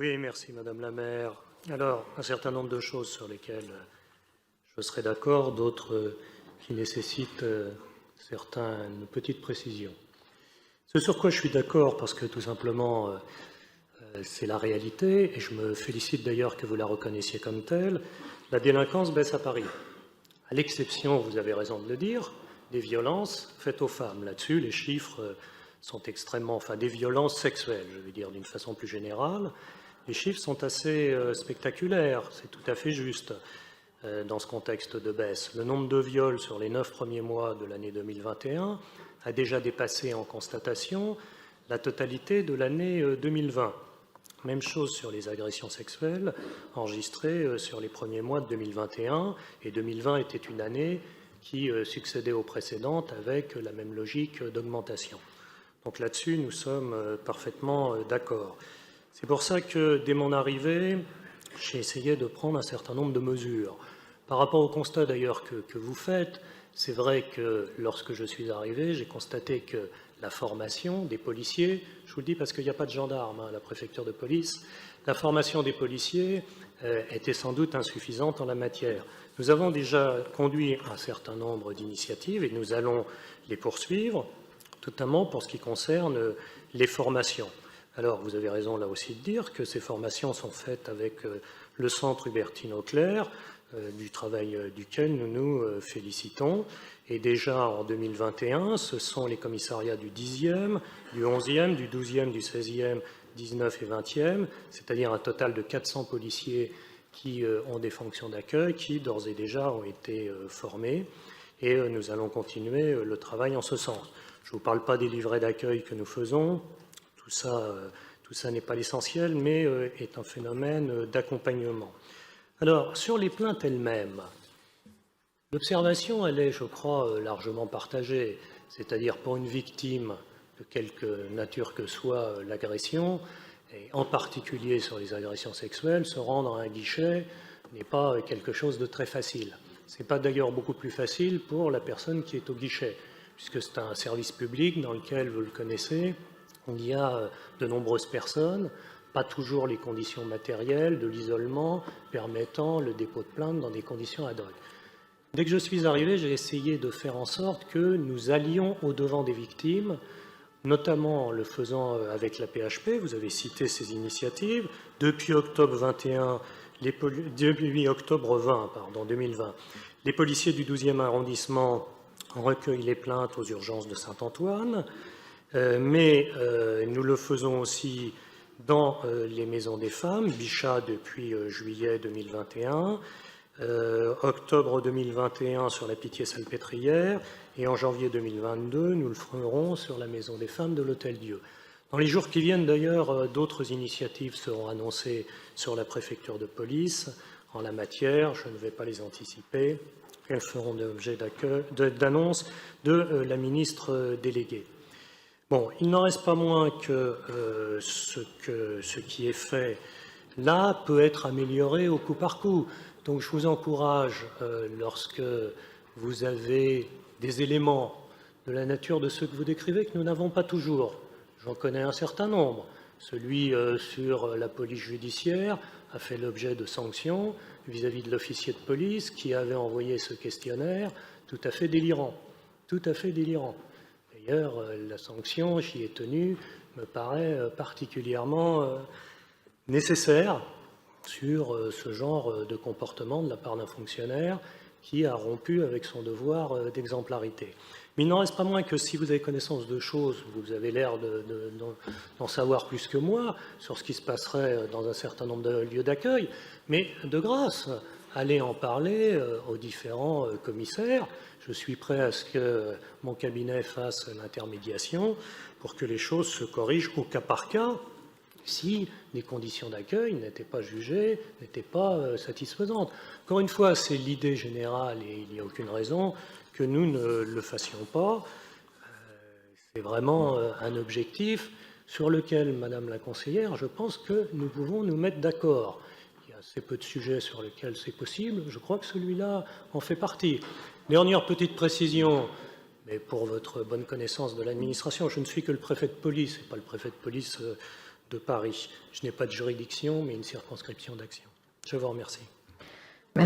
Oui, merci Madame la maire. Alors, un certain nombre de choses sur lesquelles je serai d'accord, d'autres qui nécessitent certaines petites précisions. Ce sur quoi je suis d'accord, parce que tout simplement c'est la réalité, et je me félicite d'ailleurs que vous la reconnaissiez comme telle, la délinquance baisse à Paris. À l'exception, vous avez raison de le dire, des violences faites aux femmes. Là-dessus, les chiffres sont extrêmement, enfin des violences sexuelles, je veux dire d'une façon plus générale, les chiffres sont assez spectaculaires, c'est tout à fait juste dans ce contexte de baisse. Le nombre de viols sur les 9 premiers mois de l'année 2021 a déjà dépassé en constatation la totalité de l'année 2020. Même chose sur les agressions sexuelles enregistrées sur les premiers mois de 2021, et 2020 était une année qui succédait aux précédentes avec la même logique d'augmentation. Donc là-dessus, nous sommes parfaitement d'accord. C'est pour ça que, dès mon arrivée, j'ai essayé de prendre un certain nombre de mesures. Par rapport au constat d'ailleurs que vous faites, c'est vrai que lorsque je suis arrivé, j'ai constaté que la formation des policiers, je vous le dis parce qu'il n'y a pas de gendarmes à la préfecture de police, la formation des policiers était sans doute insuffisante en la matière. Nous avons déjà conduit un certain nombre d'initiatives et nous allons les poursuivre, notamment pour ce qui concerne les formations. Alors, vous avez raison là aussi de dire que ces formations sont faites avec le centre Hubertine Auclair, du travail duquel nous nous félicitons. Et déjà en 2021, ce sont les commissariats du 10e, du 11e, du 12e, du 16e, 19 et 20e, c'est-à-dire un total de 400 policiers qui ont des fonctions d'accueil, qui d'ores et déjà ont été formés. Et nous allons continuer le travail en ce sens. Je ne vous parle pas des livrets d'accueil que nous faisons. Tout ça n'est pas l'essentiel, mais est un phénomène d'accompagnement. Alors, sur les plaintes elles-mêmes, l'observation, elle est, je crois, largement partagée. C'est-à-dire, pour une victime, de quelque nature que soit l'agression, et en particulier sur les agressions sexuelles, se rendre à un guichet n'est pas quelque chose de très facile. Ce n'est pas d'ailleurs beaucoup plus facile pour la personne qui est au guichet, puisque c'est un service public dans lequel, vous le connaissez, il y a de nombreuses personnes, pas toujours les conditions matérielles de l'isolement permettant le dépôt de plainte dans des conditions ad hoc. Dès que je suis arrivé, j'ai essayé de faire en sorte que nous allions au-devant des victimes, notamment en le faisant avec la PHP. Vous avez cité ces initiatives. Depuis octobre 21, depuis octobre 20, 2020, les policiers du 12e arrondissement recueillent les plaintes aux urgences de Saint-Antoine. Mais nous le faisons aussi dans les maisons des femmes, Bichat depuis juillet 2021, octobre 2021 sur la Pitié-Salpêtrière, et en janvier 2022, nous le ferons sur la maison des femmes de l'Hôtel-Dieu. Dans les jours qui viennent, d'ailleurs, d'autres initiatives seront annoncées sur la préfecture de police en la matière. Je ne vais pas les anticiper. Elles feront l'objet d'annonces de la ministre déléguée. Bon, il n'en reste pas moins que ce qui est fait là peut être amélioré au coup par coup. Donc je vous encourage, lorsque vous avez des éléments de la nature de ceux que vous décrivez, que nous n'avons pas toujours. J'en connais un certain nombre. Celui sur la police judiciaire a fait l'objet de sanctions vis-à-vis de l'officier de police qui avait envoyé ce questionnaire tout à fait délirant. Tout à fait délirant. D'ailleurs, la sanction, j'y ai tenu, me paraît particulièrement nécessaire sur ce genre de comportement de la part d'un fonctionnaire qui a rompu avec son devoir d'exemplarité. Mais il n'en reste pas moins que si vous avez connaissance de choses, vous avez l'air d'en savoir plus que moi sur ce qui se passerait dans un certain nombre de lieux d'accueil, mais de grâce, allez en parler aux différents commissaires. Je suis prêt à ce que mon cabinet fasse l'intermédiation pour que les choses se corrigent au cas par cas si les conditions d'accueil n'étaient pas jugées, n'étaient pas satisfaisantes. Encore une fois, c'est l'idée générale et il n'y a aucune raison que nous ne le fassions pas. C'est vraiment un objectif sur lequel, Madame la conseillère, je pense que nous pouvons nous mettre d'accord. Il y a assez peu de sujets sur lesquels c'est possible. Je crois que celui-là en fait partie. Dernière petite précision, mais pour votre bonne connaissance de l'administration, je ne suis que le préfet de police, et pas le préfet de police de Paris. Je n'ai pas de juridiction, mais une circonscription d'action. Je vous remercie.